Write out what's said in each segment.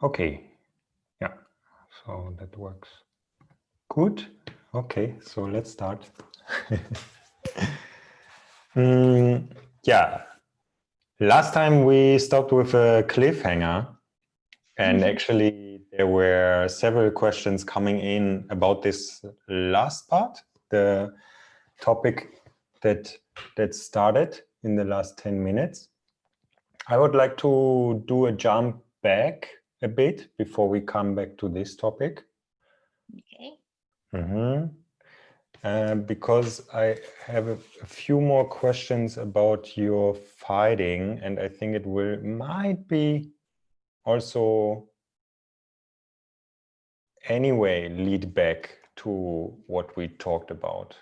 Okay, yeah, so that works. Good. Okay, so let's start. Yeah, last time we stopped with a cliffhanger, and actually there were several questions coming in about this last part, the topic that started in the last 10 minutes. I would like to do a jump back a bit before we come back to this topic. Okay. Because I have a few more questions about your fighting, and I think it might be also anyway lead back to what we talked about.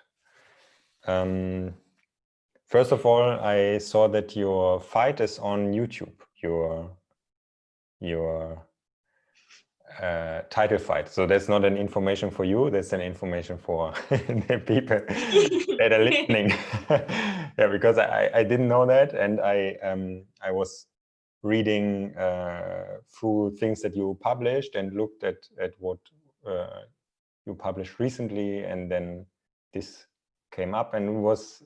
First of all, I saw that your fight is on YouTube. Your title fight. So that's not an information for you. That's an information for the people that are listening. Yeah, because I didn't know that, and I was reading through things that you published and looked at what you published recently, and then this came up, and it was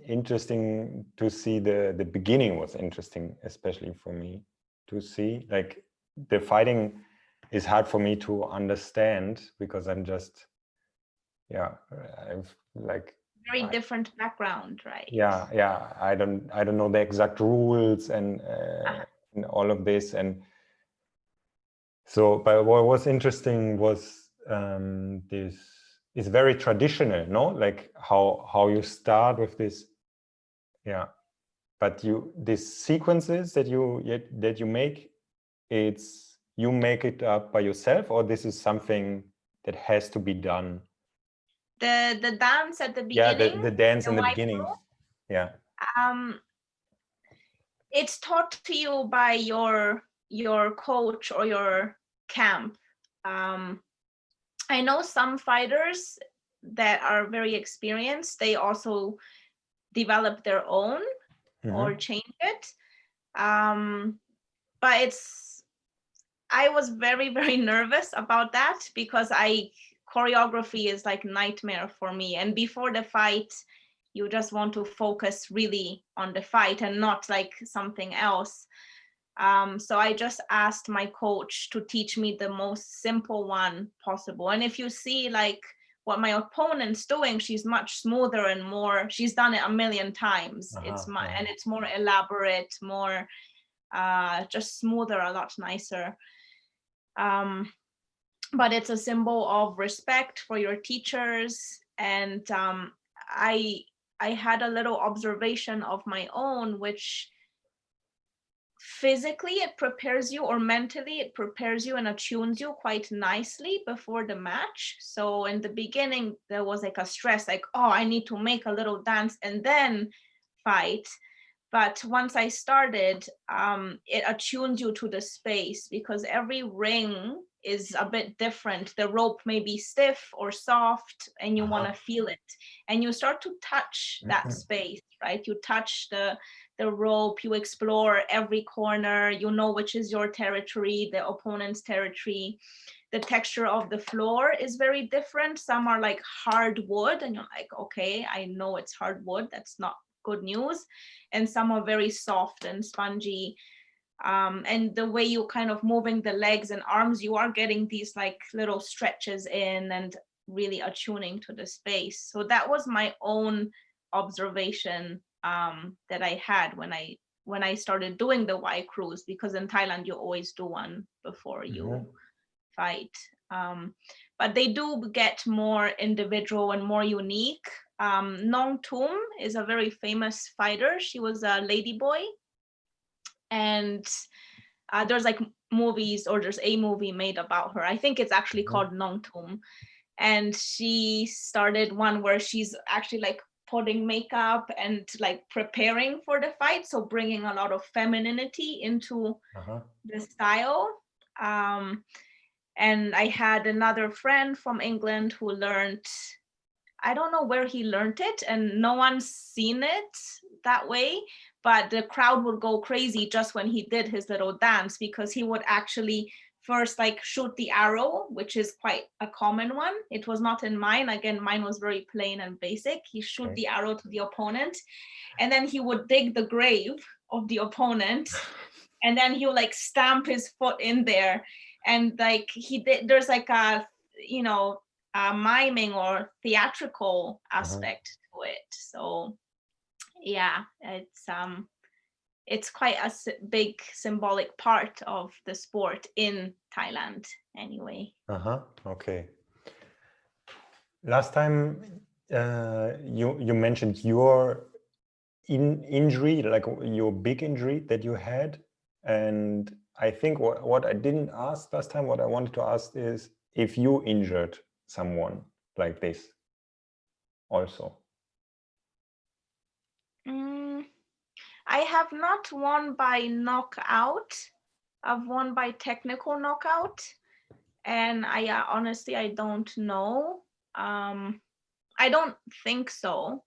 interesting to see. The beginning was interesting, especially for me, to see like the fighting is hard for me to understand because I'm just I've like Very different background, right? yeah I don't know the exact rules and all of this. And so, but what was interesting was this is very traditional, no, like how you start with this, but these sequences that you make, you make it up by yourself, or this is something that has to be done? The dance at the beginning. The dance in the beginning. Yeah. It's taught to you by your coach or your camp. I know some fighters that are very experienced, they also develop their own or change it. But I was very, very nervous about that because choreography is like nightmare for me. And before the fight, you just want to focus really on the fight and not like something else. So I just asked my coach to teach me the most simple one possible. And if you see like what my opponent's doing, she's much smoother and more, she's done it a million times. And it's more elaborate, more just smoother, a lot nicer. But it's a symbol of respect for your teachers. And I had a little observation of my own, which physically it prepares you, or mentally it prepares you and attunes you quite nicely before the match. So in the beginning there was like a stress, like, oh, I need to make a little dance and then fight. But once I started, it attunes you to the space, because every ring is a bit different. The rope may be stiff or soft, and you want to feel it. And you start to touch that space, right? You touch the rope, you explore every corner, you know which is your territory, the opponent's territory. The texture of the floor is very different. Some are like hardwood, and you're like, okay, I know it's hardwood. That's not good news. And some are very soft and spongy. And the way you kind of moving the legs and arms, you are getting these like little stretches in and really attuning to the space. So that was my own observation that I had when I started doing the Y cruise, because in Thailand you always do one before you fight. But they do get more individual and more unique. Nong Tum is a very famous fighter. She was a ladyboy, and there's like movies, or there's a movie made about her. I think it's actually called Nong Tum. And she started one where she's actually like putting makeup and like preparing for the fight, so bringing a lot of femininity into the style. And I had another friend from England who learned, I don't know where he learned it, and no one's seen it that way, but the crowd would go crazy just when he did his little dance, because he would actually first like shoot the arrow, which is quite a common one. It was not in mine. Again, mine was very plain and basic. He shoot the arrow to the opponent, and then he would dig the grave of the opponent, and then he would like stamp his foot in there. And like there's like a, you know, a miming or theatrical aspect to it. So yeah, it's quite a big symbolic part of the sport in Thailand anyway. Okay. Last time you mentioned your injury, like your big injury that you had, and I think what I didn't ask last time, what I wanted to ask is if you injured someone like this also. I have not won by knockout. I've won by technical knockout, and I honestly I don't know. I don't think so.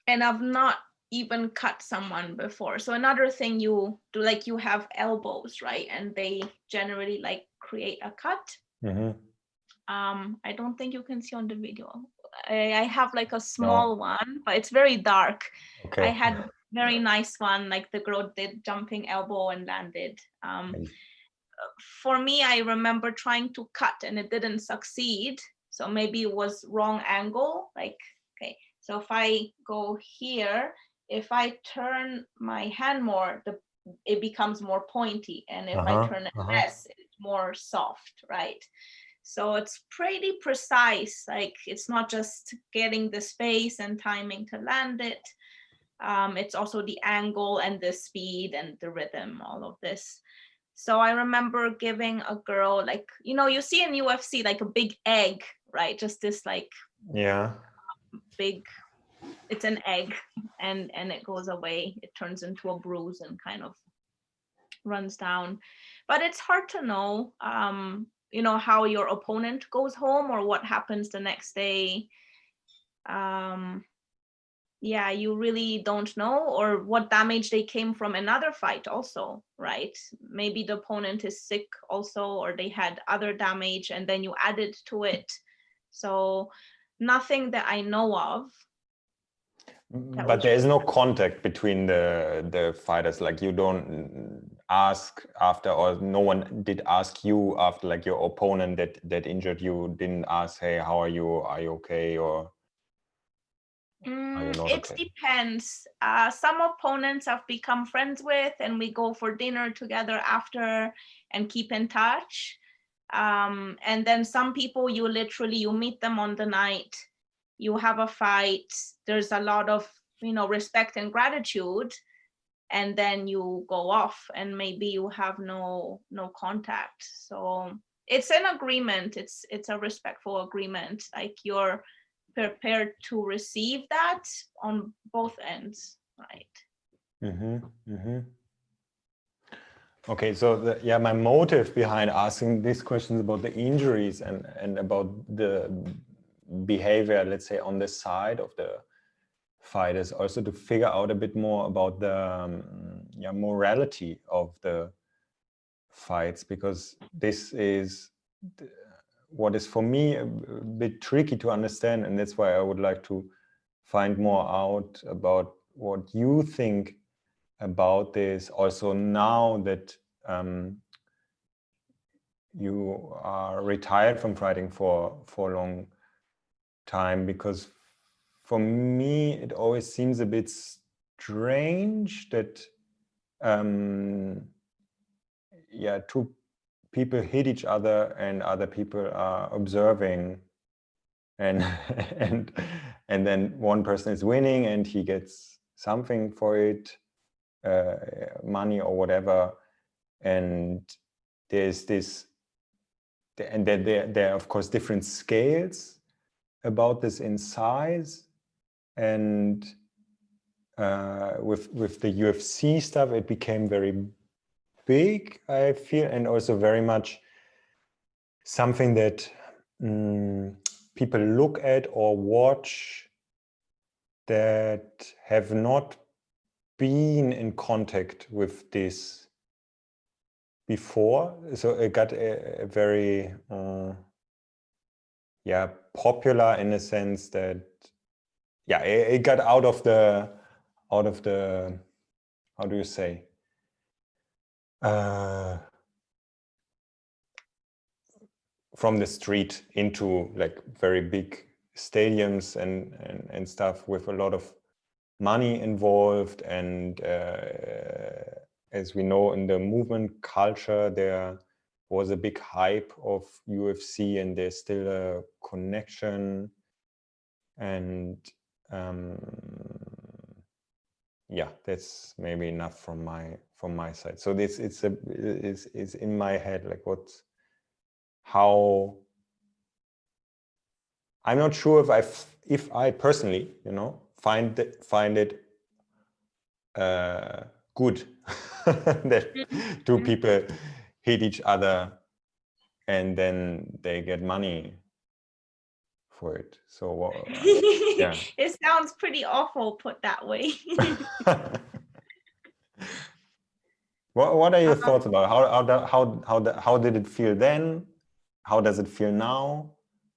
And I've not even cut someone before. So another thing you do, like you have elbows, right? And they generally like create a cut. I don't think you can see on the video. I have like a small one, but it's very dark. I had very nice one, like the girl did jumping elbow and landed. For me, I remember trying to cut and it didn't succeed. So maybe it was wrong angle. Like, okay, so if I go here, if I turn my hand more, it becomes more pointy. And if I turn it less, it's more soft, right? So it's pretty precise. Like it's not just getting the space and timing to land it. It's also the angle and the speed and the rhythm, all of this. So I remember giving a girl, like, you know, you see in UFC, like a big egg, right? Just this like big, it's an egg and it goes away. It turns into a bruise and kind of runs down. But it's hard to know, you know, how your opponent goes home or what happens the next day. Yeah, you really don't know, or what damage they came from another fight also, right? Maybe the opponent is sick also, or they had other damage and then you added to it. So nothing that I know of. But there is no contact between the fighters, like you don't ask after, or no one did ask you after, like your opponent that injured you didn't ask, hey, how are you okay, or are you not it okay? Depends. Some opponents I've become friends with and we go for dinner together after and keep in touch. And then some people you meet them on the night, you have a fight, there's a lot of, you know, respect and gratitude, and then you go off and maybe you have no contact. So it's an agreement, it's a respectful agreement, like you're prepared to receive that on both ends, right? Okay, so my motive behind asking these questions about the injuries and about the behavior, let's say, on the side of the fighters, also to figure out a bit more about the morality of the fights, because this is what is for me a bit tricky to understand, and that's why I would like to find more out about what you think about this, also now that you are retired from fighting for a long time, because for me it always seems a bit strange that two people hit each other and other people are observing, and and then one person is winning and he gets something for it, money or whatever, and there's this, and then there are of course different scales about this in size, and with the UFC stuff it became very big, I feel, and also very much something that people look at or watch that have not been in contact with this before. So it got a very popular in a sense that it got out of the how do you say from the street into like very big stadiums and stuff with a lot of money involved. And as we know, in the movement culture, there was a big hype of UFC, and there's still a connection. And that's maybe enough from my side. So this is in my head, like how I'm not sure if I personally, find it good that two people hit each other and then they get money for it. So yeah. It sounds pretty awful put that way. What are your thoughts about how did it feel then? How does it feel now?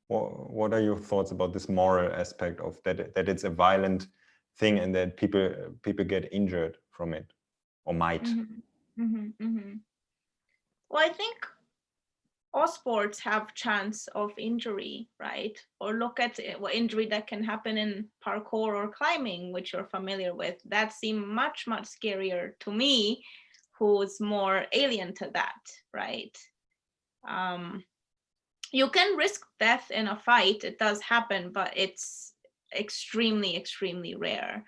What are your thoughts about this moral aspect of that it's a violent thing and that people get injured from it or might? Well, I think all sports have chance of injury, right? Or look at what injury that can happen in parkour or climbing, which you're familiar with. That seemed much, much scarier to me, who's more alien to that, right? You can risk death in a fight. It does happen, but it's extremely, extremely rare.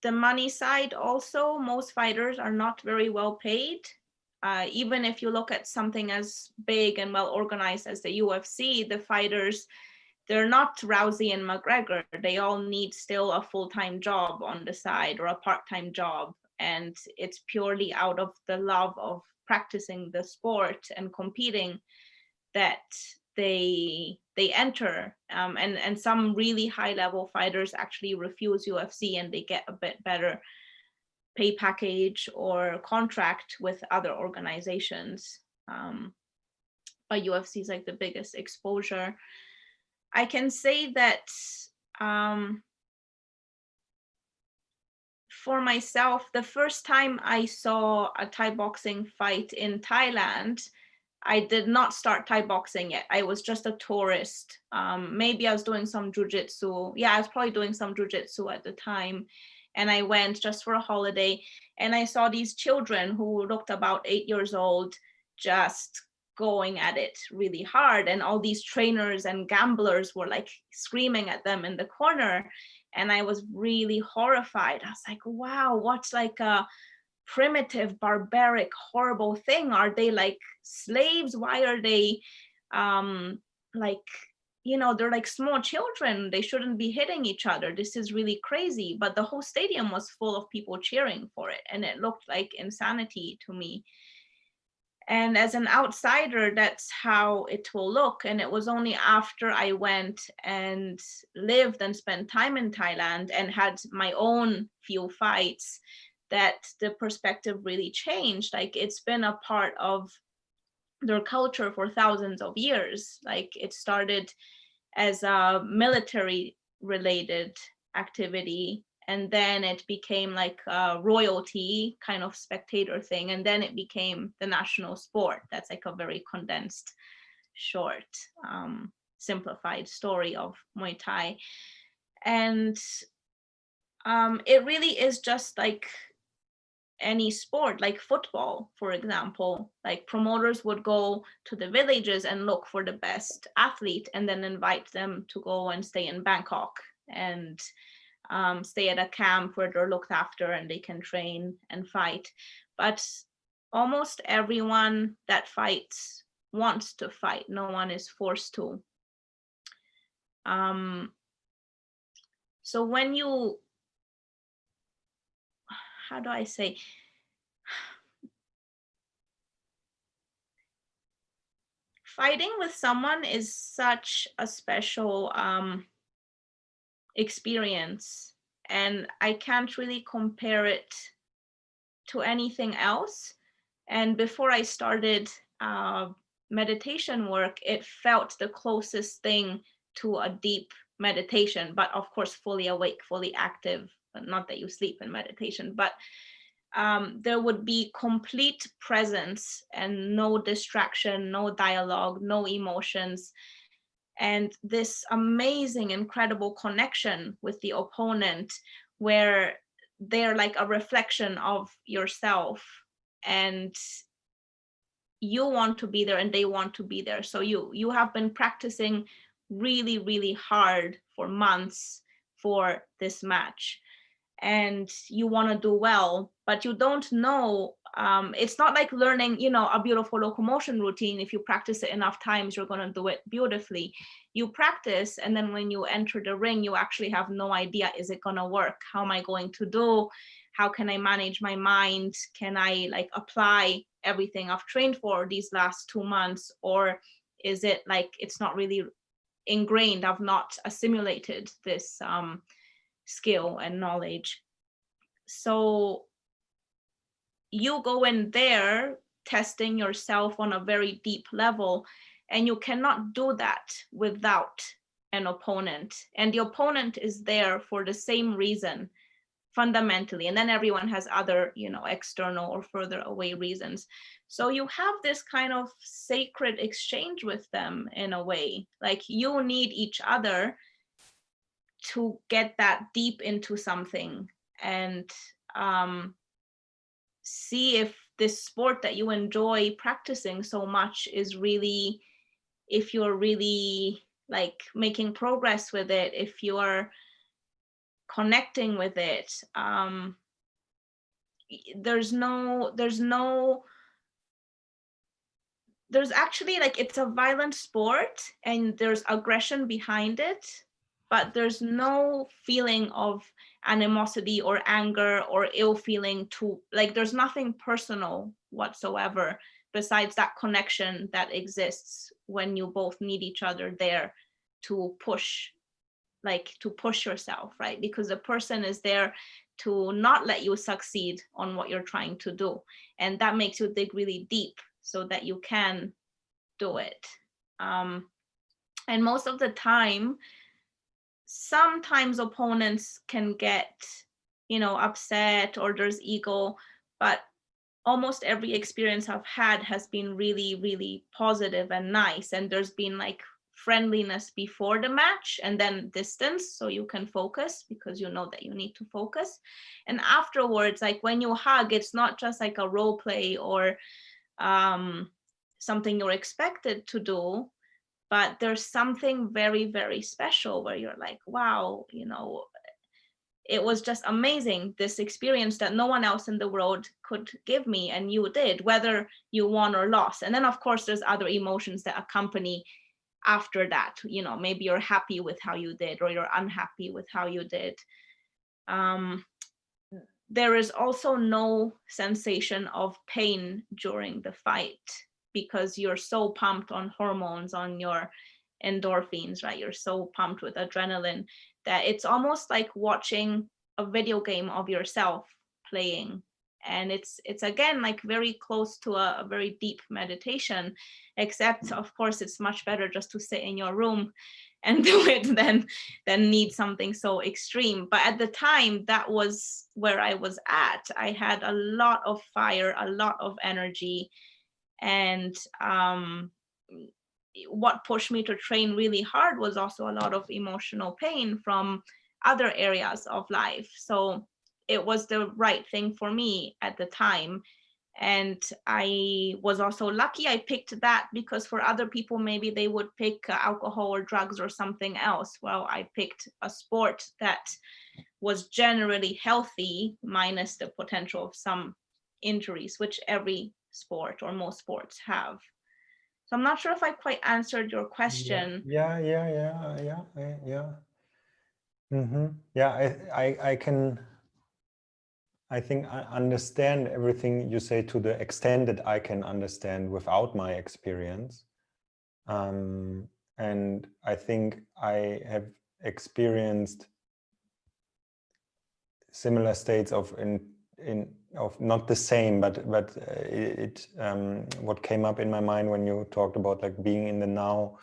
The money side also, most fighters are not very well paid. Even if you look at something as big and well organized as the UFC, the fighters, they're not Rousey and McGregor. They all need still a full-time job on the side or a part-time job. And it's purely out of the love of practicing the sport and competing that they enter, and some really high level fighters actually refuse UFC and they get a bit better pay package or contract with other organizations. But UFC is like the biggest exposure. I can say that for myself, the first time I saw a Thai boxing fight in Thailand, I did not start Thai boxing yet. I was just a tourist. Maybe I was doing some jujitsu. Yeah, I was probably doing some jujitsu at the time. And I went just for a holiday. And I saw these children who looked about 8 years old just going at it really hard. And all these trainers and gamblers were like screaming at them in the corner. And I was really horrified. I was like, wow, what's like a primitive, barbaric, horrible thing? Are they like slaves? Why are they they're like small children. They shouldn't be hitting each other. This is really crazy. But the whole stadium was full of people cheering for it. And it looked like insanity to me. And as an outsider, that's how it will look. And it was only after I went and lived and spent time in Thailand and had my own few fights that the perspective really changed. Like, it's been a part of their culture for thousands of years. Like, it started as a military related activity, and then it became like a royalty kind of spectator thing, and then it became the national sport. That's like a very condensed, short, simplified story of Muay Thai. And it really is just like any sport, like football, for example. Like, promoters would go to the villages and look for the best athlete and then invite them to go and stay in Bangkok and stay at a camp where they're looked after and they can train and fight. But almost everyone that fights wants to fight. No one is forced to. So when you, how do I say, fighting with someone is such a special experience, and I can't really compare it to anything else. And before I started meditation work, it felt the closest thing to a deep meditation, but of course fully awake, fully active. Not that you sleep in meditation, but there would be complete presence and no distraction, no dialogue, no emotions, and this amazing, incredible connection with the opponent where they're like a reflection of yourself, and you want to be there and they want to be there. So you have been practicing really, really hard for months for this match, and you want to do well, but you don't know. It's not like learning, a beautiful locomotion routine. If you practice it enough times, you're going to do it beautifully. You practice, and then when you enter the ring, you actually have no idea, is it going to work? How am I going to do? How can I manage my mind? Can I like apply everything I've trained for these last 2 months? Or is it like it's not really ingrained? I've not assimilated this skill and knowledge. So you go in there testing yourself on a very deep level, and you cannot do that without an opponent. And the opponent is there for the same reason, fundamentally, and then everyone has other, external or further away reasons. So you have this kind of sacred exchange with them in a way, like you need each other to get that deep into something and see if this sport that you enjoy practicing so much is really, if you're really like making progress with it, if you're connecting with it. There's actually, like, it's a violent sport and there's aggression behind it, but there's no feeling of animosity or anger or ill feeling to, like, there's nothing personal whatsoever besides that connection that exists when you both need each other there to push yourself, right? Because the person is there to not let you succeed on what you're trying to do, and that makes you dig really deep so that you can do it. And most of the time, sometimes opponents can get, upset, or there's ego, but almost every experience I've had has been really, really positive and nice. And there's been like friendliness before the match and then distance, so you can focus because you know that you need to focus. And afterwards, like when you hug, it's not just like a role play or something you're expected to do, but there's something very, very special where you're like, wow, it was just amazing, this experience that no one else in the world could give me, and you did, whether you won or lost. And then of course there's other emotions that accompany after that. Maybe you're happy with how you did, or you're unhappy with how you did. There is also no sensation of pain during the fight because you're so pumped on hormones, on your endorphins, right? You're so pumped with adrenaline that it's almost like watching a video game of yourself playing. And it's again like very close to a very deep meditation, except of course it's much better just to sit in your room and do it than need something so extreme. But at the time, that was where I was at. I had a lot of fire, a lot of energy, and what pushed me to train really hard was also a lot of emotional pain from other areas of life. So it was the right thing for me at the time. And I was also lucky I picked that, because for other people, maybe they would pick alcohol or drugs or something else. Well, I picked a sport that was generally healthy, minus the potential of some injuries, which every sport or most sports have. So I'm not sure if I quite answered your question. Yeah. Mm-hmm. Yeah, I can, I think I understand everything you say to the extent that I can understand without my experience. And I think I have experienced similar states of not the same, but what came up in my mind when you talked about like being in the now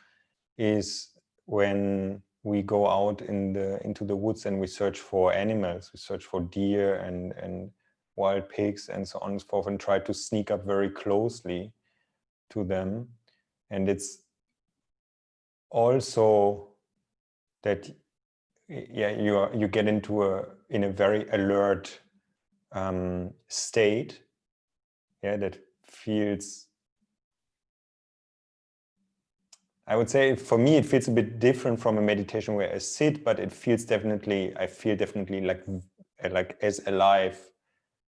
is when we go out into the woods and we search for animals, we search for deer and wild pigs and so on and so forth, and try to sneak up very closely to them. And it's also that, yeah, you get into a very alert state, yeah, that feels, I would say for me it feels a bit different from a meditation where I sit, but it feels definitely, I feel definitely like as alive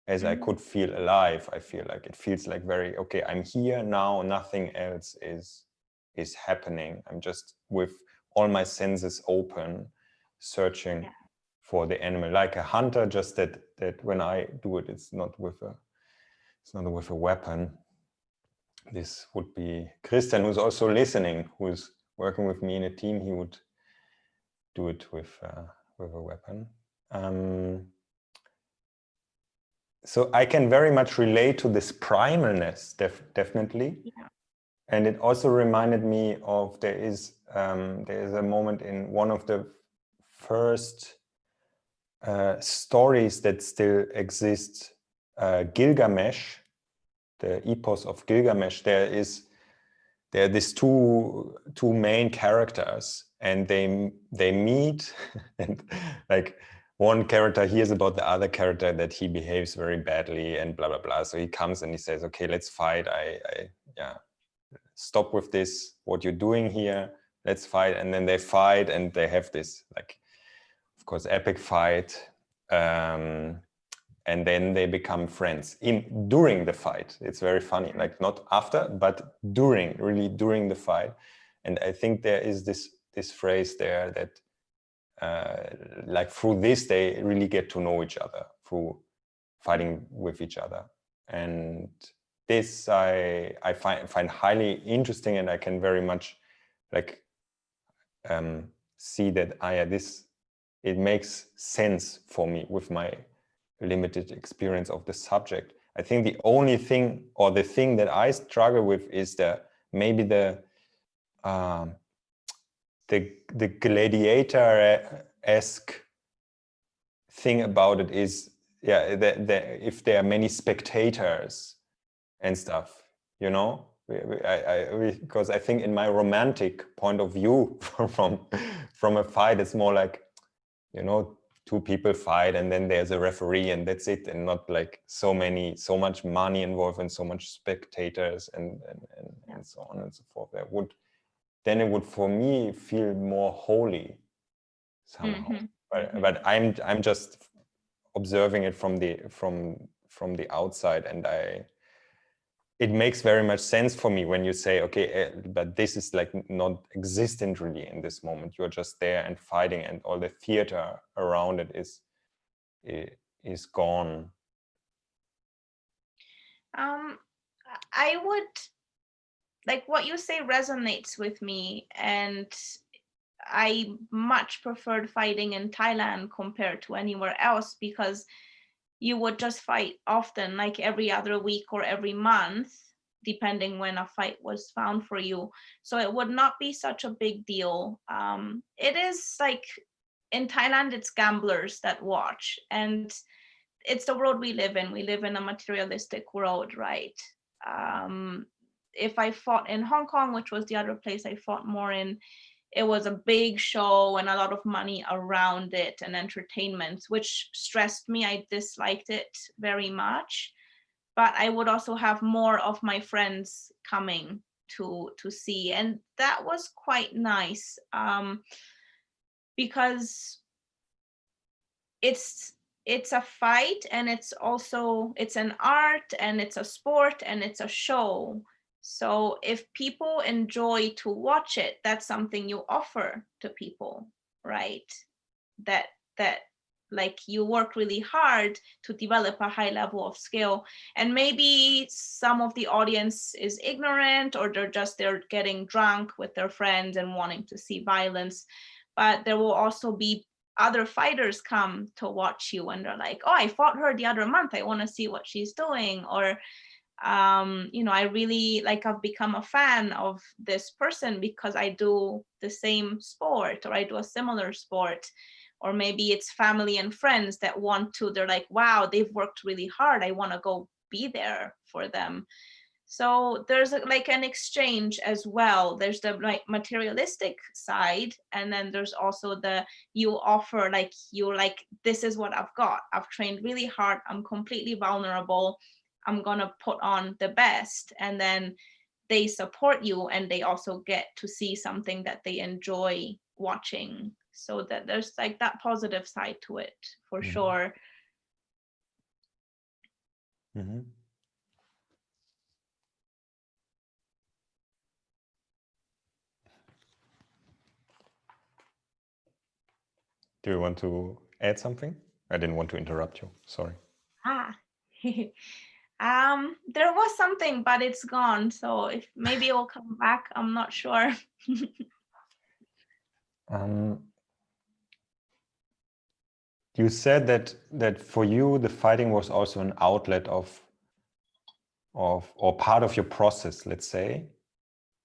as I could feel alive. I feel like it feels like very, okay, I'm here now, nothing else is happening. I'm just with all my senses open, searching for the animal, like a hunter, just that when I do it, it's not with a weapon. This would be Christian, who's also listening, who's working with me in a team. He would do it with a weapon. So I can very much relate to this primalness, definitely. Yeah. And it also reminded me of there is a moment in one of the first stories that still exist, Gilgamesh, the epos of Gilgamesh. There are these two main characters, and they meet, and like one character hears about the other character that he behaves very badly and blah blah blah. So he comes and he says, "Okay, let's fight. Stop with this. What you're doing here. Let's fight." And then they fight, and they have this, like, of course, epic fight. And then they become friends during the fight. It's very funny, like not after, but really during the fight. And I think there is this phrase there that like through this they really get to know each other through fighting with each other. And this I find highly interesting, and I can very much like see that it makes sense for me with my limited experience of the subject. I think the only thing, or the thing that I struggle with, is maybe the gladiator-esque thing about it is, yeah, if there are many spectators and stuff, you know, because I think in my romantic point of view from a fight, it's more like, you know, two people fight and then there's a referee and that's it, and not like so much money involved and so much spectators and so on and so forth. It would for me feel more holy somehow. But I'm just observing it from the outside, and it makes very much sense for me when you say, okay, but this is like not existent really in this moment. You're just there and fighting, and all the theater around it is gone. I would, like, what you say resonates with me, and I much preferred fighting in Thailand compared to anywhere else, because you would just fight often, like every other week or every month, depending when a fight was found for you. So it would not be such a big deal. It is like in Thailand, it's gamblers that watch, and it's the world we live in. We live in a materialistic world, right? If I fought in Hong Kong, which was the other place I fought more in, it was a big show and a lot of money around it and entertainment, which stressed me. I disliked it very much. But I would also have more of my friends coming to see, and that was quite nice, because it's a fight, and it's an art, and it's a sport, and it's a show. So if people enjoy to watch it, that's something you offer to people, right? That like you work really hard to develop a high level of skill. And maybe some of the audience is ignorant, or they're getting drunk with their friends and wanting to see violence. But there will also be other fighters come to watch you and they're like, oh, I fought her the other month, I want to see what she's doing. Or I really I've become a fan of this person because I do the same sport, or I do a similar sport. Or maybe it's family and friends that they're like, wow, they've worked really hard, I want to go be there for them. So there's an exchange as well. There's the materialistic side, and then there's also you offer this is what I've got, I've trained really hard, I'm completely vulnerable, I'm gonna put on the best. And then they support you, and they also get to see something that they enjoy watching. So that there's that positive side to it for sure. Mm-hmm. Do you want to add something? I didn't want to interrupt you. Sorry. There was something, but it's gone. So if maybe it will come back, I'm not sure. You said that for you the fighting was also an outlet of or part of your process, let's say,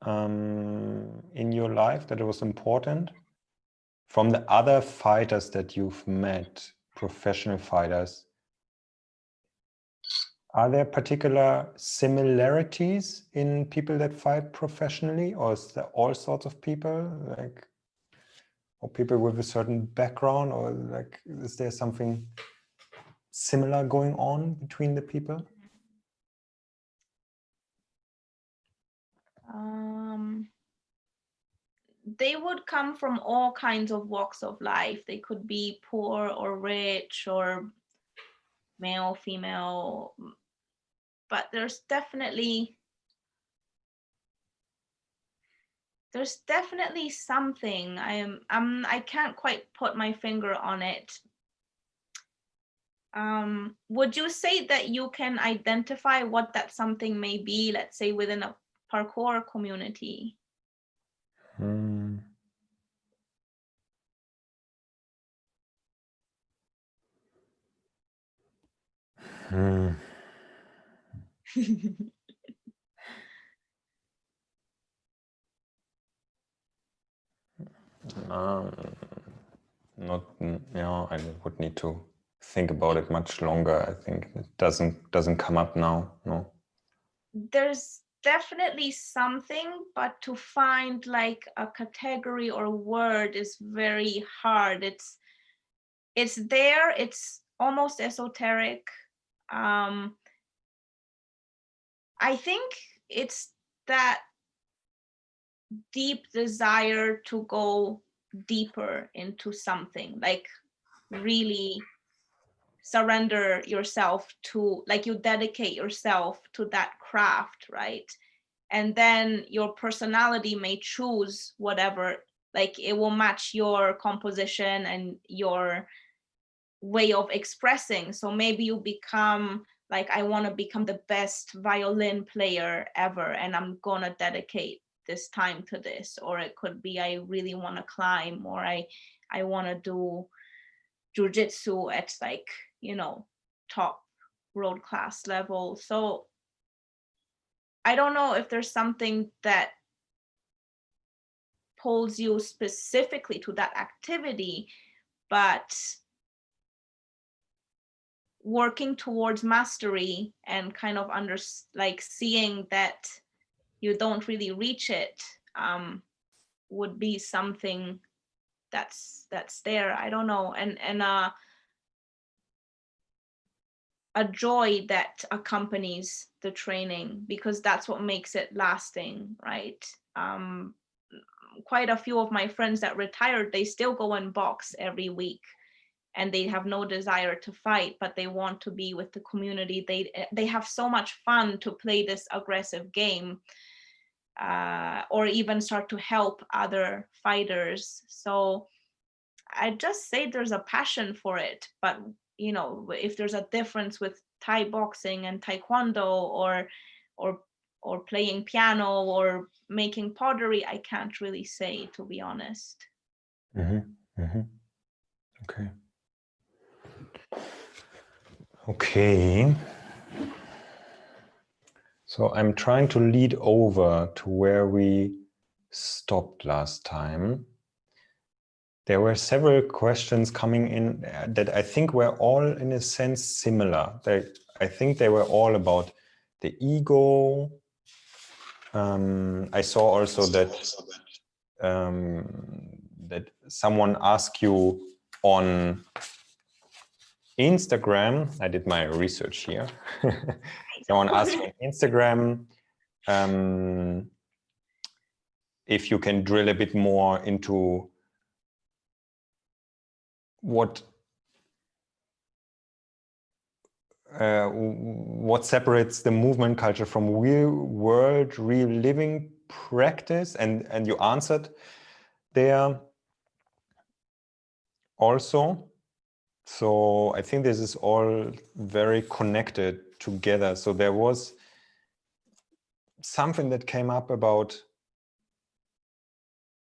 in your life, that it was important. From the other fighters that you've met, professional fighters, are there particular similarities in people that fight professionally, or is there all sorts of people, or people with a certain background, or is there something similar going on between the people? They would come from all kinds of walks of life. They could be poor or rich, or male, female, but there's definitely something. I can't quite put my finger on it. Would you say that you can identify what that something may be, let's say within a parkour community? Not, I would need to think about it much longer. I think it doesn't come up now. No. There's definitely something, but to find a category or word is very hard. It's there. It's almost esoteric. I think it's that deep desire to go deeper into something, really surrender yourself to, you dedicate yourself to that craft, right? And then your personality may choose whatever, it will match your composition and your way of expressing. So maybe you become I want to become the best violin player ever, and I'm gonna dedicate this time to this. Or it could be I really want to climb, or I want to do jujitsu at top world class level. So I don't know if there's something that pulls you specifically to that activity, but working towards mastery and kind of seeing that you don't really reach it would be something that's there. I don't know. And a joy that accompanies the training, because that's what makes it lasting, right? Quite a few of my friends that retired, they still go and box every week, and they have no desire to fight, but they want to be with the community. They have so much fun to play this aggressive game, or even start to help other fighters. So I just say there's a passion for it, but you know, if there's a difference with Thai boxing and Taekwondo, or or playing piano or making pottery, I can't really say, to be honest. Okay. Okay. So I'm trying to lead over to where we stopped last time. There were several questions coming in that I think were all in a sense similar. I think they were all about the ego. I saw also that that someone asked you on Instagram. I did my research here. Someone asked you on Instagram if you can drill a bit more into what separates the movement culture from real world, real living practice, and you answered there also. So I think this is all very connected together. So there was something that came up about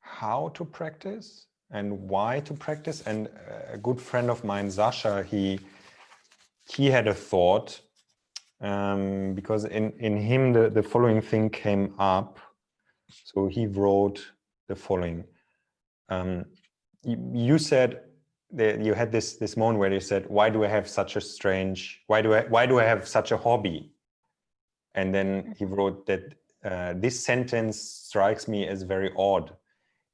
how to practice and why to practice. And a good friend of mine, Sasha, he had a thought, because in him the following thing came up. So he wrote the following. You said that you had this moment where you said, why do I have such a hobby? And then he wrote that this sentence strikes me as very odd.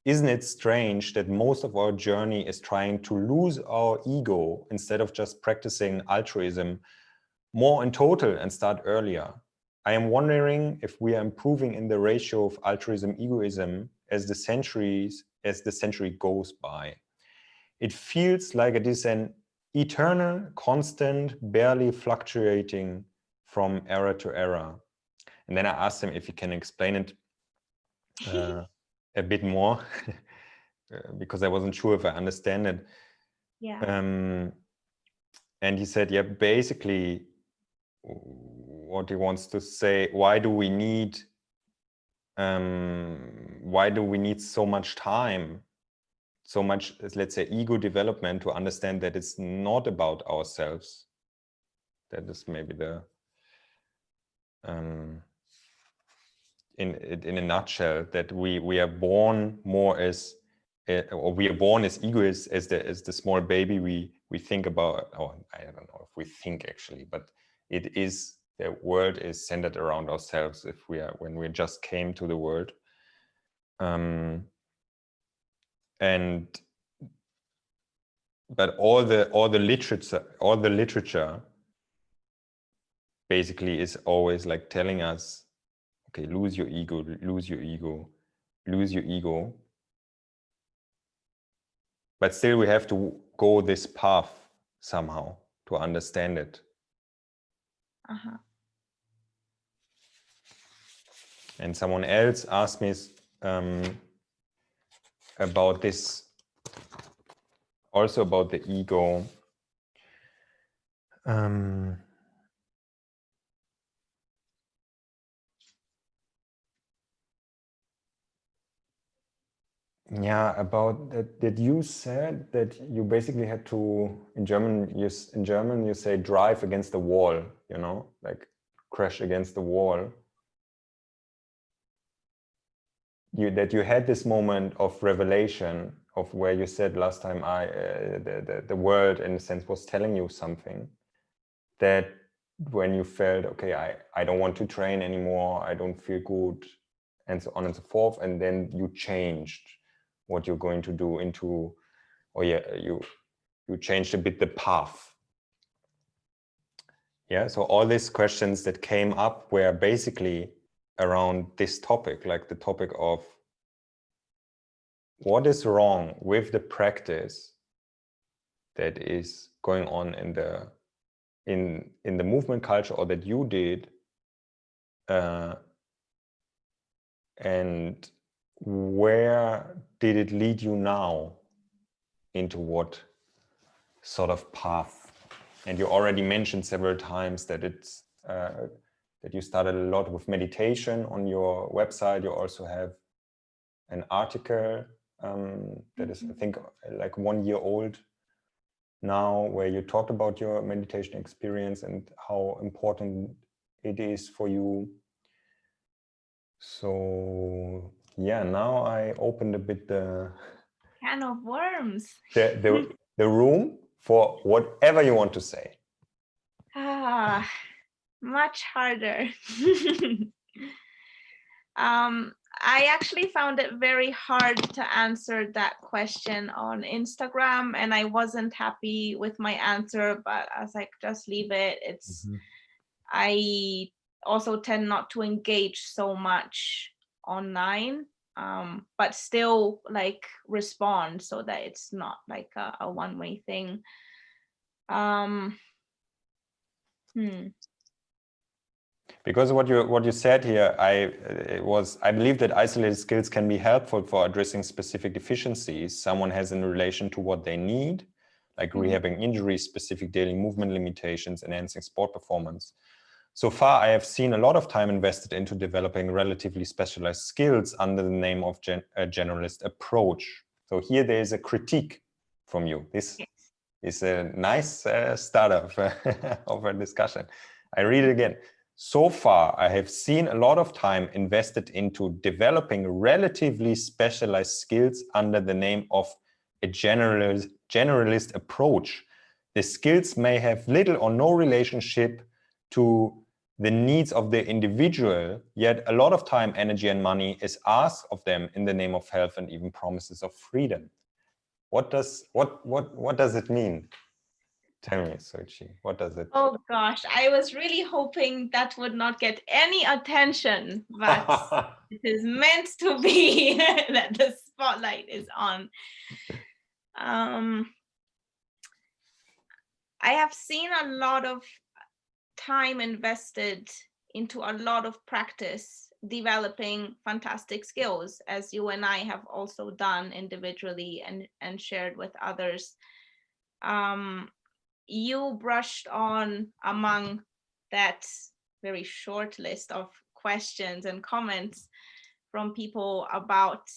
Isn't it strange that most of our journey is trying to lose our ego instead of just practicing altruism more in total and start earlier? I am wondering if we are improving in the ratio of altruism egoism as the century goes by. It feels like it is an eternal, constant, barely fluctuating from era to era. And then I asked him if he can explain it a bit more, because I wasn't sure if I understand it. Yeah. And he said, yeah, basically what he wants to say, why do we need so much time, so much, let's say, ego development to understand that it's not about ourselves? That is maybe the in a nutshell, that we are born more as or we are born as egoists, as the small baby. We think about, or I don't know if we think actually, but it is, the world is centered around ourselves when we just came to the world. But all the literature basically is always like telling us, okay, lose your ego, lose your ego, lose your ego. But still we have to go this path somehow to understand it. And someone else asked me about this, also about the ego. Yeah, about that you said that you basically had to, in German you say drive against the wall, like crash against the wall. That you had this moment of revelation, of where you said last time, the world in a sense was telling you something, that when you felt, okay, I don't want to train anymore, I don't feel good, and so on and so forth, and then you changed what you're going to do into, or you changed a bit the path. Yeah, so all these questions that came up were basically around this topic, like the topic of what is wrong with the practice that is going on in the movement culture, or that you did, and where did it lead you now into what sort of path? And you already mentioned several times that it's that you started a lot with meditation on your website. You also have an article that is, I think, like 1 year old now, where you talked about your meditation experience and how important it is for you. So yeah, now I opened a bit the can of worms. the room for whatever you want to say. Much harder. I actually found it very hard to answer that question on Instagram, and I wasn't happy with my answer, but I was like, just leave it. It's I also tend not to engage so much online, but still like respond so that it's not like a one-way thing. Because what you said here, I believe that isolated skills can be helpful for addressing specific deficiencies someone has in relation to what they need, like rehabbing injuries, specific daily movement limitations, enhancing sport performance. So far, I have seen a lot of time invested into developing relatively specialized skills under the name of a generalist approach. So here there is a critique from you. This is a nice start of a discussion. I read it again. So far, I have seen a lot of time invested into developing relatively specialized skills under the name of a generalist approach. The skills may have little or no relationship to the needs of the individual, yet a lot of time, energy, and money is asked of them in the name of health and even promises of freedom. What does it mean? Tell me, Soisci, what does it? Oh gosh, I was really hoping that would not get any attention, but it is meant to be that the spotlight is on. I have seen a lot of time invested into a lot of practice developing fantastic skills, as you and I have also done individually and shared with others. You brushed on among that very short list of questions and comments from people about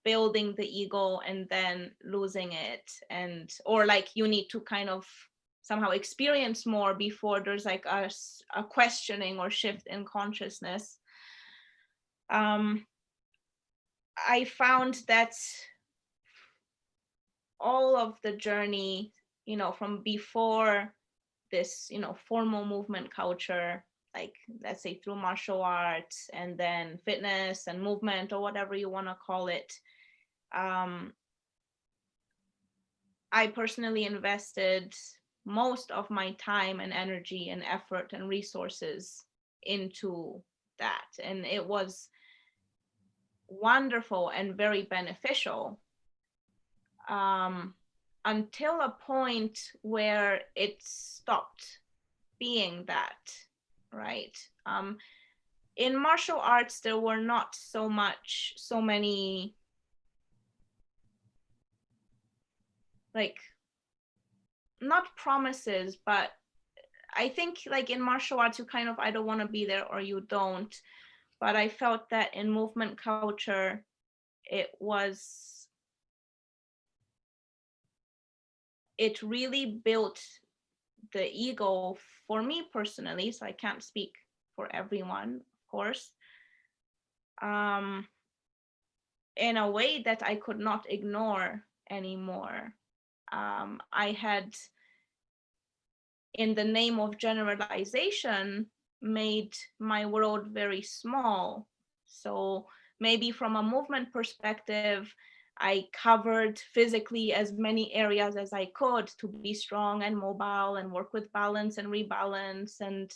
building the ego and then losing it, and or like you need to kind of somehow experience more before there's like a questioning or shift in consciousness. I found that all of the journey, from before this, formal movement culture, like let's say through martial arts and then fitness and movement or whatever you want to call it, I personally invested most of my time and energy and effort and resources into that, and it was wonderful and very beneficial, until a point where it stopped being that, right? In martial arts, there were not so many like, not promises, but I think like in martial arts, you kind of either want to be there or you don't. But I felt that in movement culture, it really built the ego for me personally, so I can't speak for everyone, of course, in a way that I could not ignore anymore. I had, in the name of generalization, made my world very small. So maybe from a movement perspective, I covered physically as many areas as I could to be strong and mobile and work with balance and rebalance and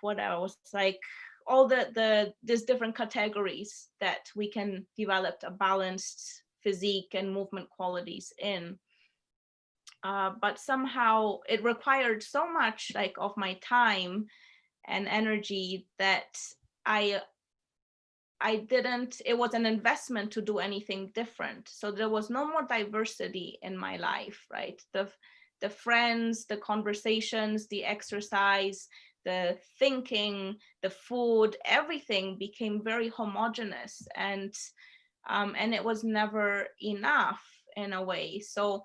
what else, like all these different categories that we can develop a balanced physique and movement qualities in. But somehow it required so much like of my time and energy that I it was an investment to do anything different. So there was no more diversity in my life, right? The friends, the conversations, the exercise, the thinking, the food, everything became very homogenous, and it was never enough in a way. So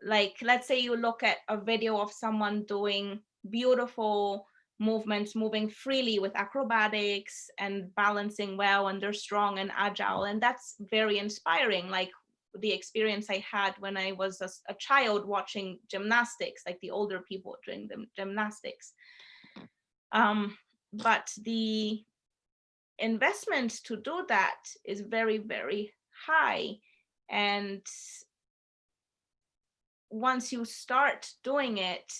like, let's say you look at a video of someone doing beautiful movements, moving freely with acrobatics and balancing well, and they're strong and agile, and that's very inspiring, like the experience I had when I was a child watching gymnastics, like the older people doing the gymnastics. But the investment to do that is very, very high, and once you start doing it,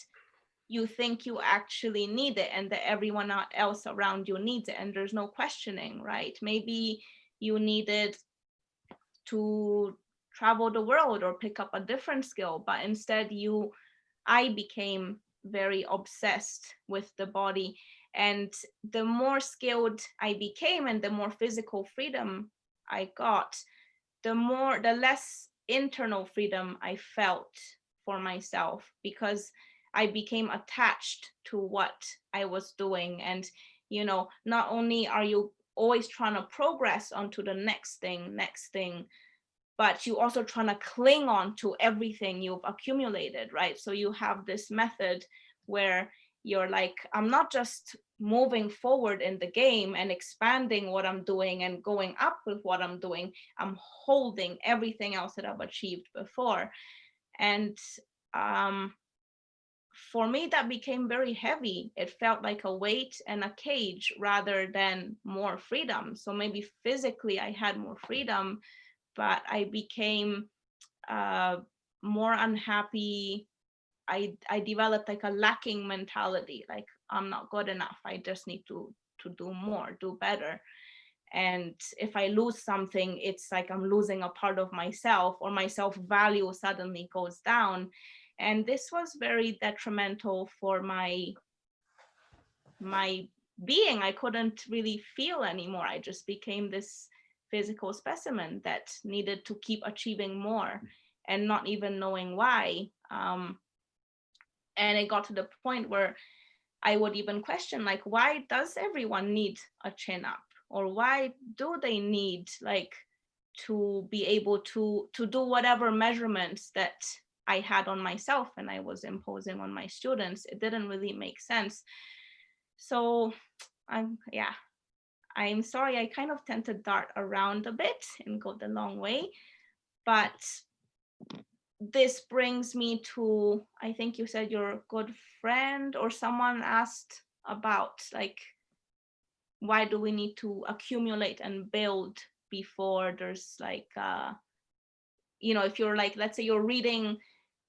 you think you actually need it and that everyone else around you needs it, and there's no questioning, right? Maybe you needed to travel the world or pick up a different skill, but instead I became very obsessed with the body. And the more skilled I became and the more physical freedom I got, the less internal freedom I felt for myself, because I became attached to what I was doing. And, not only are you always trying to progress onto the next thing, but you also trying to cling on to everything you've accumulated, right? So you have this method where you're like, I'm not just moving forward in the game and expanding what I'm doing and going up with what I'm doing, I'm holding everything else that I've achieved before. And for me, that became very heavy. It felt like a weight and a cage rather than more freedom. So maybe physically I had more freedom, but I became more unhappy. I developed like a lacking mentality, like I'm not good enough. I just need to do more, do better. And if I lose something, it's like I'm losing a part of myself, or my self-value suddenly goes down. And this was very detrimental for my being. I couldn't really feel anymore. I just became this physical specimen that needed to keep achieving more and not even knowing why. And it got to the point where I would even question, like, why does everyone need a chin up? Or why do they need like to be able to do whatever measurements that I had on myself and I was imposing on my students? It didn't really make sense. So I'm sorry, I kind of tend to dart around a bit and go the long way, but this brings me to, I think you said your good friend or someone asked about like, why do we need to accumulate and build before there's like, if you're like, let's say you're reading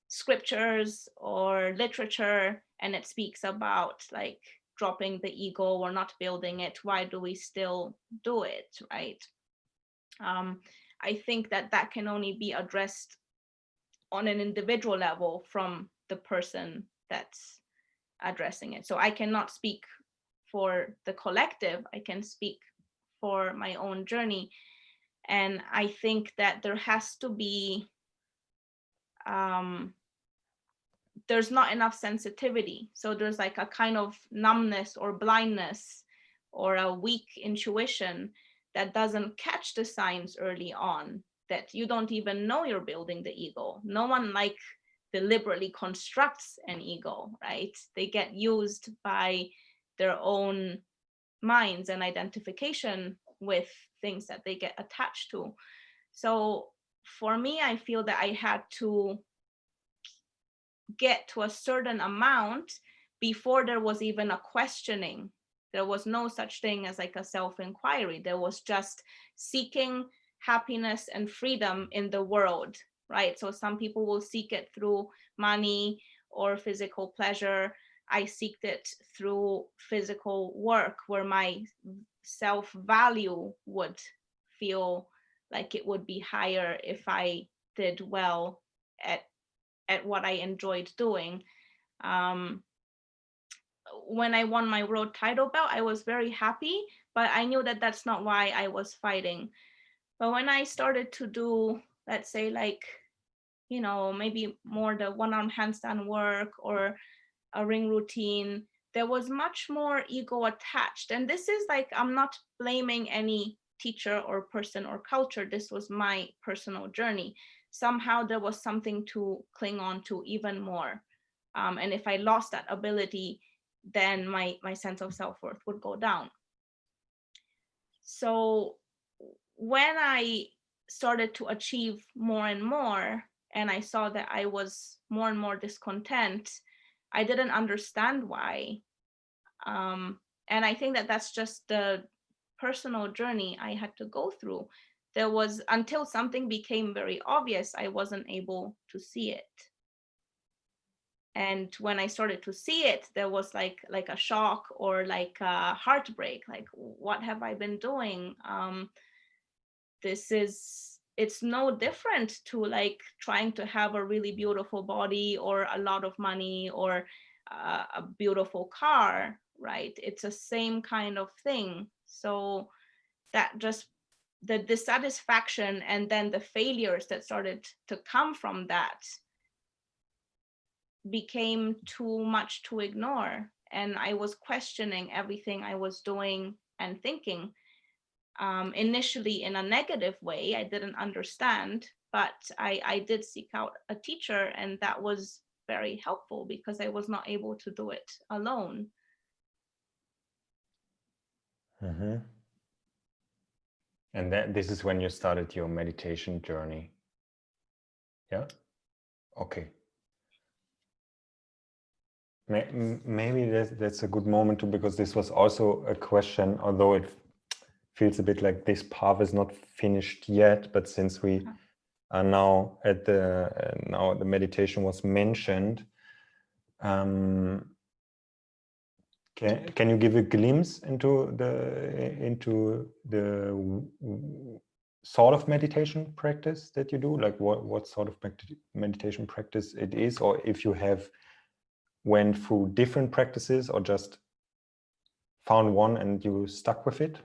scriptures or literature and it speaks about like dropping the ego or not building it, why do we still do it, right? I think that can only be addressed on an individual level from the person that's addressing it. So I cannot speak for the collective, I can speak for my own journey. And I think that there has to be, there's not enough sensitivity. So there's like a kind of numbness or blindness or a weak intuition that doesn't catch the signs early on, that you don't even know you're building the ego. No one like deliberately constructs an ego, right? They get used by their own minds and identification with things that they get attached to. So for me, I feel that I had to get to a certain amount before there was even a questioning. There was no such thing as like a self-inquiry. There was just seeking happiness and freedom in the world, right? So some people will seek it through money or physical pleasure. I seeked it through physical work where my self-value would feel like it would be higher if I did well at what I enjoyed doing. When I won my world title belt, I was very happy, but I knew that that's not why I was fighting. But when I started to do, let's say, like, maybe more the one-arm handstand work or a ring routine, there was much more ego attached. And this is like, I'm not blaming any teacher or person or culture. This was my personal journey. Somehow there was something to cling on to even more. And if I lost that ability, then my sense of self-worth would go down. So when I started to achieve more and more, and I saw that I was more and more discontent, I didn't understand why. And I think that that's just the personal journey I had to go through. There was, until something became very obvious, I wasn't able to see it. And when I started to see it, there was like a shock or like a heartbreak, like, what have I been doing? It's no different to like trying to have a really beautiful body or a lot of money or a beautiful car, right? It's the same kind of thing. So that just the dissatisfaction and then the failures that started to come from that became too much to ignore. And I was questioning everything I was doing and thinking. Initially in a negative way, I didn't understand, but I did seek out a teacher, and that was very helpful because I was not able to do it alone. Mm-hmm. And this is when you started your meditation journey. Yeah? Okay. Maybe that's a good moment to, because this was also a question, although it feels a bit like this path is not finished yet, but since we are now at now the meditation was mentioned, can you give a glimpse into the sort of meditation practice that you do, like what sort of meditation practice it is, or if you have went through different practices or just found one and you stuck with it?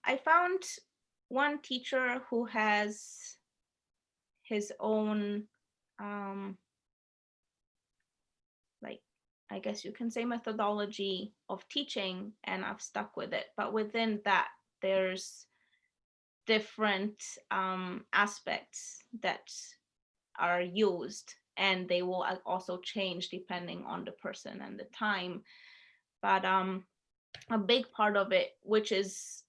I found one teacher who has his own, like, I guess you can say, methodology of teaching, and I've stuck with it. But within that, there's different aspects that are used, and they will also change depending on the person and the time. But a big part of it, which is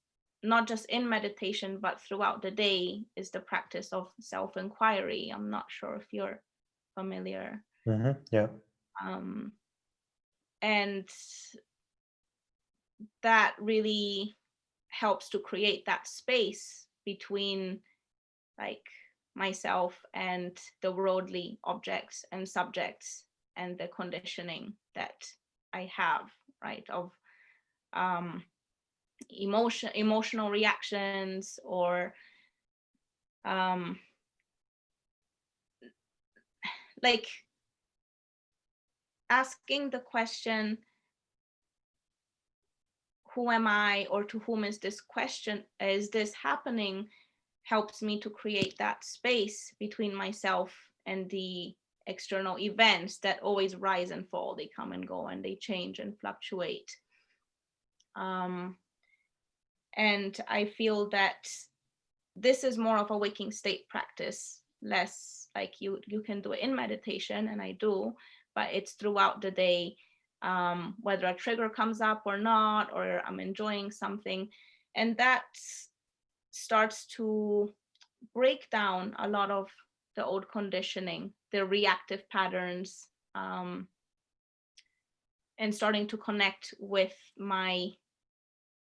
not just in meditation but throughout the day, is the practice of self-inquiry. I'm not sure if you're familiar. Mm-hmm. Yeah. And that really helps to create that space between like myself and the worldly objects and subjects and the conditioning that I have, right, of emotional reactions, or like asking the question, who am I, or to whom is this happening, helps me to create that space between myself and the external events that always rise and fall. They come and go and they change and fluctuate. And I feel that this is more of a waking state practice, less like you can do it in meditation, and I do, but it's throughout the day, whether a trigger comes up or not, or I'm enjoying something. And that starts to break down a lot of the old conditioning, the reactive patterns, and starting to connect with my,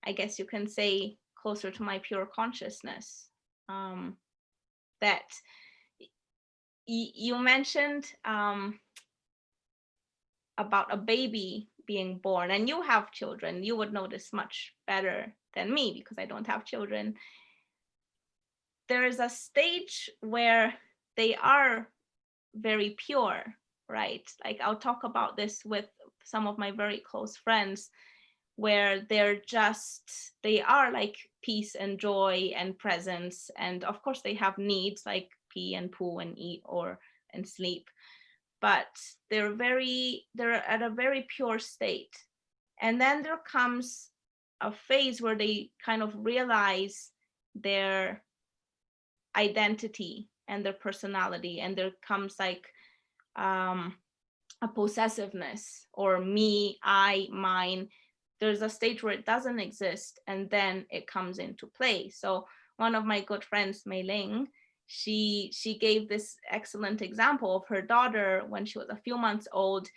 I guess you can say, closer to my pure consciousness. That you mentioned about a baby being born, and you have children, you would know this much better than me because I don't have children. There is a stage where they are very pure, right? Like, I'll talk about this with some of my very close friends, where they are like peace and joy and presence. And of course they have needs like pee and poo and eat and sleep, but they're at a very pure state. And then there comes a phase where they kind of realize their identity and their personality, and there comes like a possessiveness, or me, I, mine. There's a stage where it doesn't exist, and then it comes into play. So one of my good friends, Mei Ling, she gave this excellent example of her daughter when she was a few months old.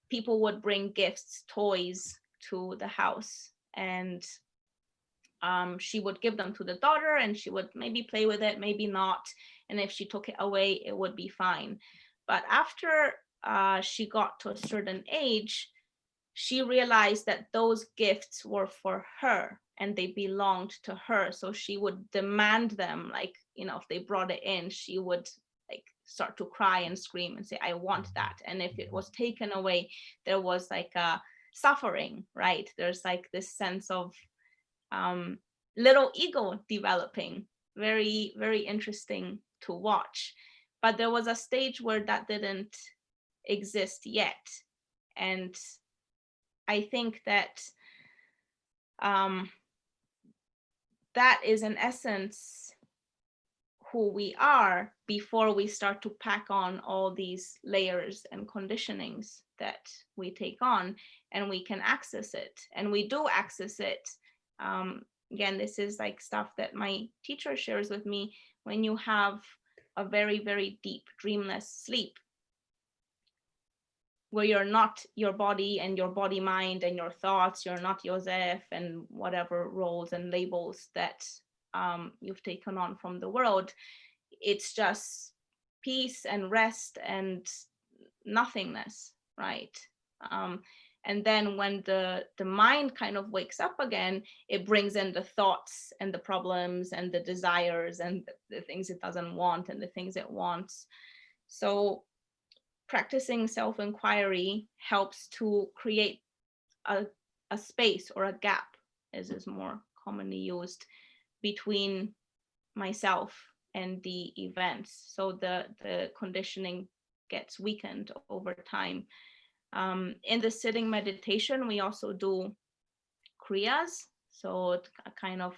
People would bring gifts, toys to the house, and she would give them to the daughter, and she would maybe play with it, maybe not. And if she took it away, it would be fine. But after she got to a certain age, she realized that those gifts were for her and they belonged to her. So she would demand them, like, if they brought it in, she would like start to cry and scream and say, I want that. And if it was taken away, there was like a suffering, right? There's like this sense of little ego developing. Very, very interesting to watch. But there was a stage where that didn't exist yet. And I think that that is in essence who we are before we start to pack on all these layers and conditionings that we take on, and we can access it. And we do access it. Again, this is like stuff that my teacher shares with me. When you have a very, very deep dreamless sleep, where you're not your body and your body mind and your thoughts, you're not Joseph and whatever roles and labels that you've taken on from the world. It's just peace and rest and nothingness, right? And then when the mind kind of wakes up again, it brings in the thoughts and the problems and the desires and the things it doesn't want and the things it wants. So practicing self-inquiry helps to create a space or a gap, as is more commonly used, between myself and the events. So the conditioning gets weakened over time. In the sitting meditation, we also do kriyas, so a kind of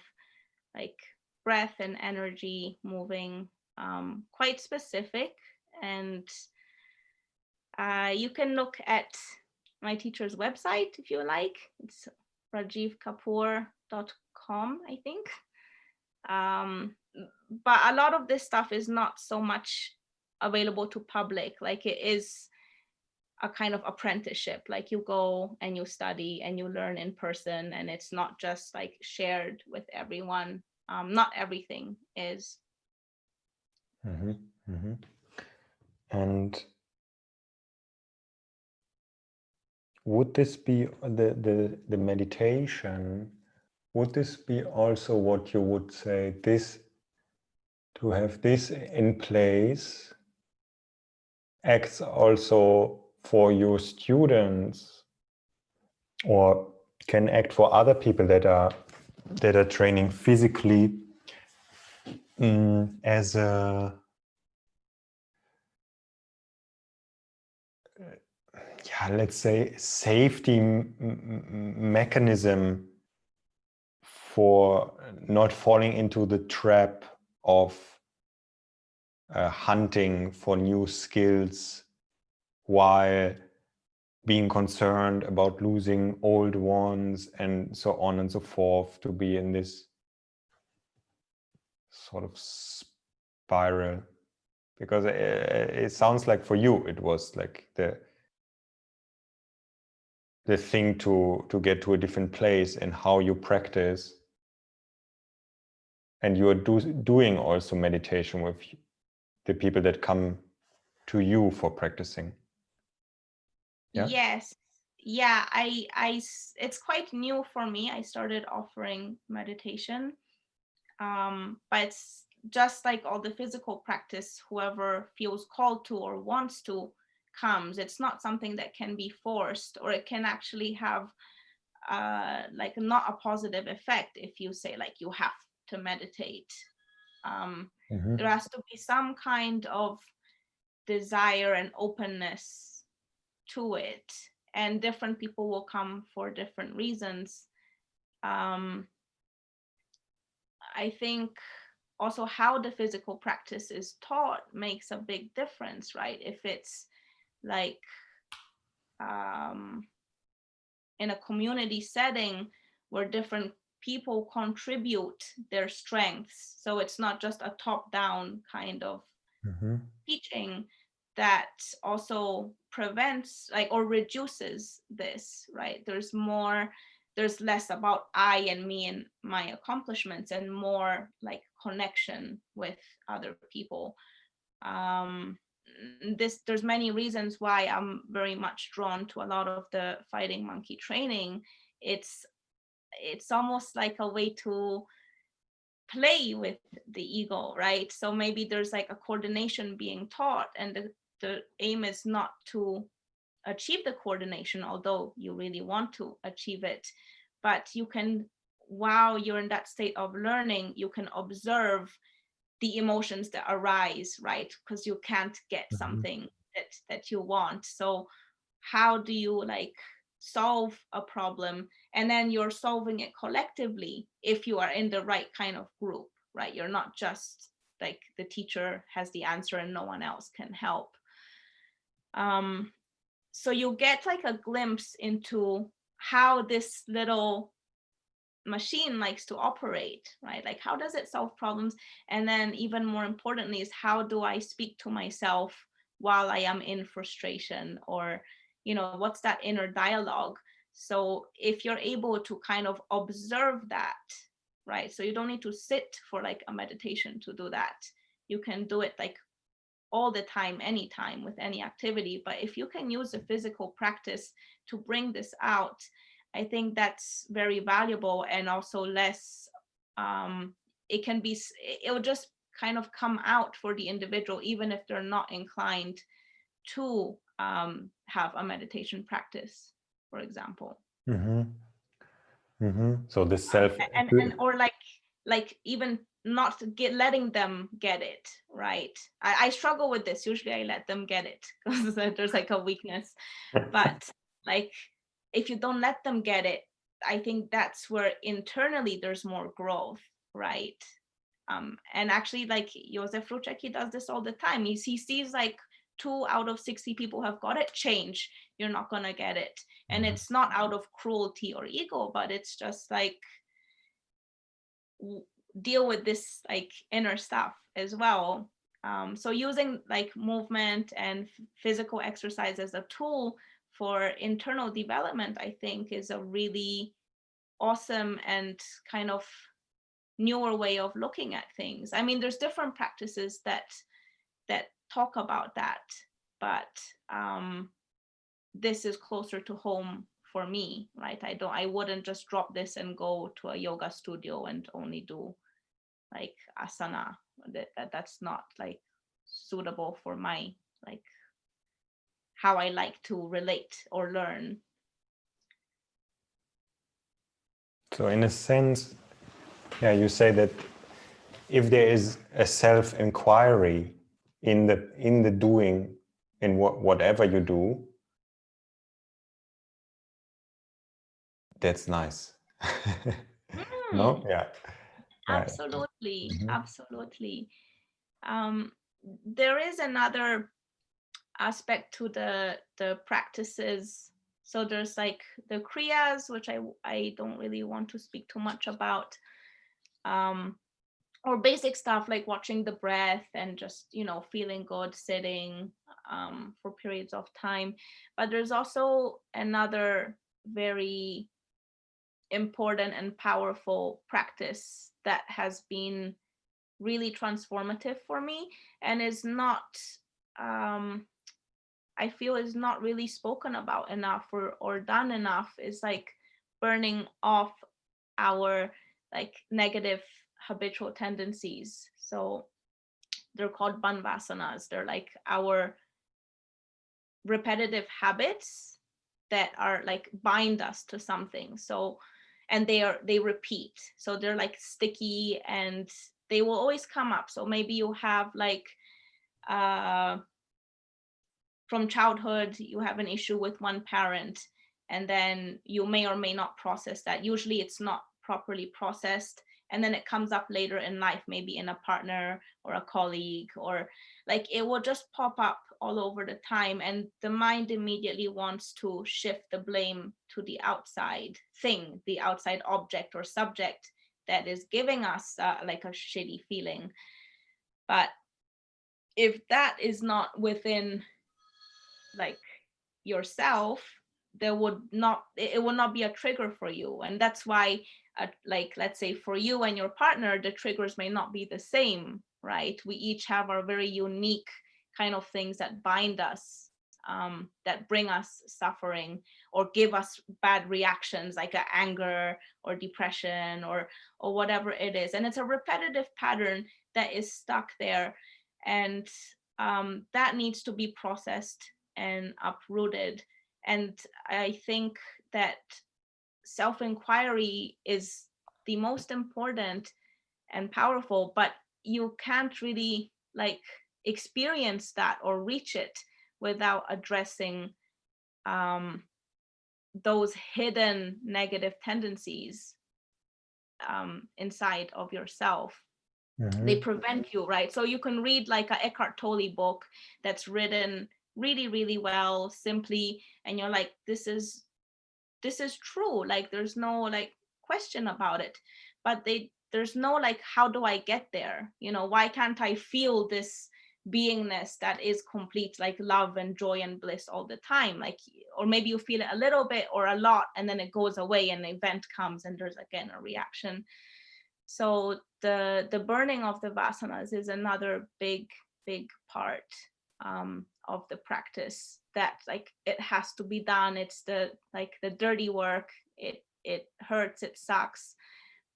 like breath and energy moving, quite specific. And you can look at my teacher's website if you like. It's rajivkapoor.com, I think. But a lot of this stuff is not so much available to public. Like, it is a kind of apprenticeship. Like, you go and you study and you learn in person, and it's not just like shared with everyone. Not everything is. Mm-hmm. Mm-hmm. And would this be the meditation? Would this be also what you would say, this, to have this in place acts also for your students, or can act for other people that are training physically, as a let's say safety mechanism for not falling into the trap of hunting for new skills while being concerned about losing old ones and so on and so forth, to be in this sort of spiral? Because it sounds like for you it was like the thing to get to a different place in how you practice. And you are doing also meditation with the people that come to you for practicing. Yeah? Yes. Yeah, it's quite new for me. I started offering meditation. But it's just like all the physical practice, whoever feels called to or wants to comes. It's not something that can be forced, or it can actually have like not a positive effect if you say like you have to meditate. There has to be some kind of desire and openness to it, and different people will come for different reasons. I think also how the physical practice is taught makes a big difference, right? If it's like in a community setting where different people contribute their strengths, so it's not just a top-down kind of teaching, that also prevents like or reduces this, right? There's less about I and me and my accomplishments, and more like connection with other people. There's many reasons why I'm very much drawn to a lot of the fighting monkey training. It's almost like a way to play with the ego, right? So maybe there's like a coordination being taught, and the aim is not to achieve the coordination, although you really want to achieve it, but you can, while you're in that state of learning, you can observe the emotions that arise, right? Because you can't get something that you want. So how do you like solve a problem? And then you're solving it collectively if you are in the right kind of group, right? You're not just like the teacher has the answer and no one else can help. So you get like a glimpse into how this little machine likes to operate, right? Like how does it solve problems? And then even more importantly is how do I speak to myself while I am in frustration, or what's that inner dialogue? So if you're able to kind of observe that, right? So you don't need to sit for like a meditation to do that. You can do it like all the time, anytime, with any activity. But if you can use the physical practice to bring this out, I think that's very valuable, and also less, it will just kind of come out for the individual, even if they're not inclined to have a meditation practice, for example. So the self and or like even not letting them get it, right? I struggle with this. Usually I let them get it because there's like a weakness, but like if you don't let them get it, I think that's where internally there's more growth, right? And actually, like Josef Ruchek, does this all the time. He sees like 2 out of 60 people have got it. Change, you're not gonna get it. And it's not out of cruelty or ego, but it's just like deal with this like inner stuff as well. So using like movement and physical exercise as a tool for internal development, I think, is a really awesome and kind of newer way of looking at things. I mean, there's different practices that talk about that, but this is closer to home for me, right? I wouldn't just drop this and go to a yoga studio and only do like asana. That's not like suitable for my like how I like to relate or learn. So in a sense, yeah, you say that if there is a self-inquiry in the doing, in whatever you do, that's nice. No? Yeah. Absolutely. Absolutely. There is another aspect to the practices. So there's like the kriyas, which I don't really want to speak too much about, or basic stuff like watching the breath and just feeling good sitting for periods of time. But there's also another very important and powerful practice that has been really transformative for me, and is not I feel is not really spoken about enough or done enough, is like burning off our like negative habitual tendencies. So they're called bandvasanas. They're like our repetitive habits that are like bind us to something. So, and they repeat. So they're like sticky and they will always come up. So maybe you have like, from childhood, you have an issue with one parent, and then you may or may not process that. Usually it's not properly processed. And then it comes up later in life, maybe in a partner or a colleague, or like it will just pop up all over the time. And the mind immediately wants to shift the blame to the outside thing, the outside object or subject that is giving us like a shitty feeling. But if that is not within like yourself, it will not be a trigger for you. And that's why like, let's say for you and your partner, the triggers may not be the same, right? We each have our very unique kind of things that bind us, that bring us suffering or give us bad reactions, like anger or depression or whatever it is. And it's a repetitive pattern that is stuck there, and that needs to be processed and uprooted. And I think that self-inquiry is the most important and powerful, but you can't really like experience that or reach it without addressing those hidden negative tendencies inside of yourself. They prevent you, right? So you can read like a Eckhart Tolle book that's written really, really well, simply, and you're like, this is true. Like there's no like question about it. But there's no like, how do I get there? You know, why can't I feel this beingness that is complete, like love and joy and bliss all the time? Like, or maybe you feel it a little bit or a lot, and then it goes away and an event comes and there's again a reaction. So the burning of the vasanas is another big part of the practice, that like it has to be done. It's the dirty work. It hurts, it sucks,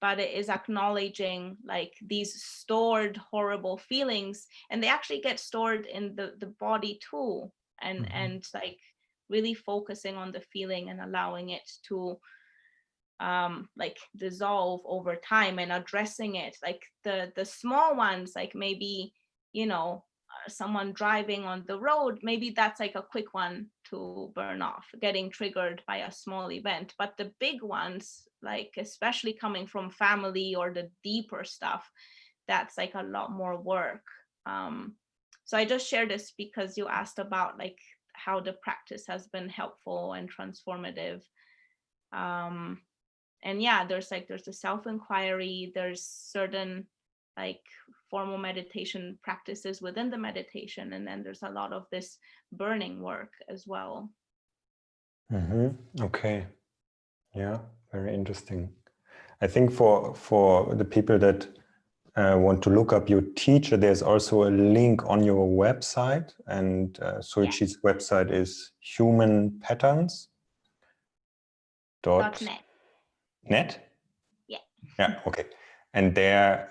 but it is acknowledging like these stored horrible feelings, and they actually get stored in the body too, and like really focusing on the feeling and allowing it to like dissolve over time, and addressing it, like the small ones, like maybe, you know, someone driving on the road, maybe that's like a quick one to burn off, getting triggered by a small event. But the big ones, like especially coming from family or the deeper stuff, that's like a lot more work. So I just share this because you asked about like how the practice has been helpful and transformative. And yeah, there's the self-inquiry, there's certain like formal meditation practices within the meditation, and then there's a lot of this burning work as well. Okay, yeah, very interesting. I think for the people that want to look up your teacher, there's also a link on your website, and Soisci's website is humanpatterns.net. Net? Yeah, okay. And there,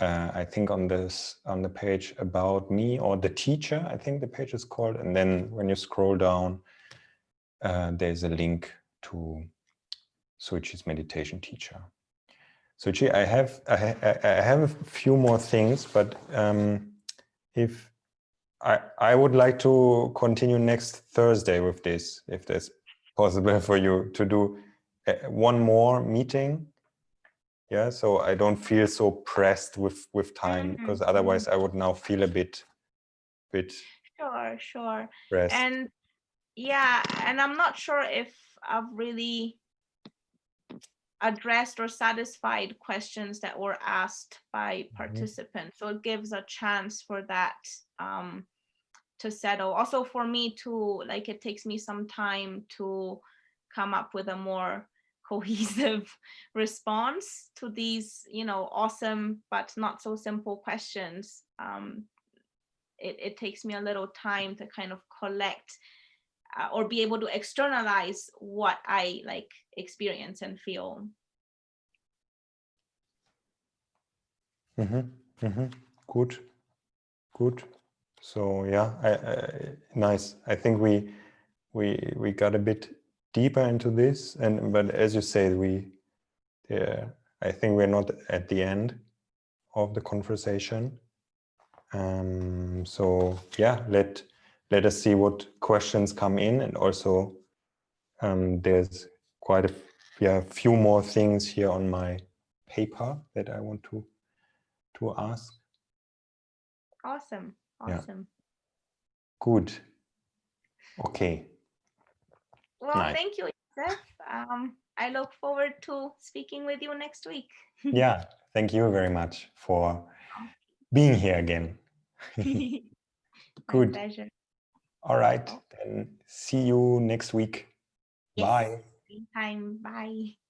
I think on the page about me, or the teacher, I think the page is called, and then when you scroll down, there's a link to Soisci's meditation teacher. Soisci, I have a few more things, but if I would like to continue next Thursday with this, if that's possible for you to do one more meeting. Yeah, so I don't feel so pressed with time, because otherwise I would now feel a bit Sure. pressed. And yeah, and I'm not sure if I've really addressed or satisfied questions that were asked by participants. So it gives a chance for that to settle. Also for me too, like it takes me some time to come up with a more cohesive response to these, you know, awesome but not so simple questions. It takes me a little time to kind of collect or be able to externalize what I like experience and feel. Good. So yeah, nice. I think we got a bit deeper into this, but as you said, I think we're not at the end of the conversation. So yeah, let us see what questions come in, and also there's quite a few more things here on my paper that I want to ask. Awesome. Yeah. Good. Okay. Well, nice. Thank you, Joseph. I look forward to speaking with you next week. Yeah, thank you very much for being here again. My Good. pleasure. All right, then see you next week. Yes. Bye. Same time. Bye.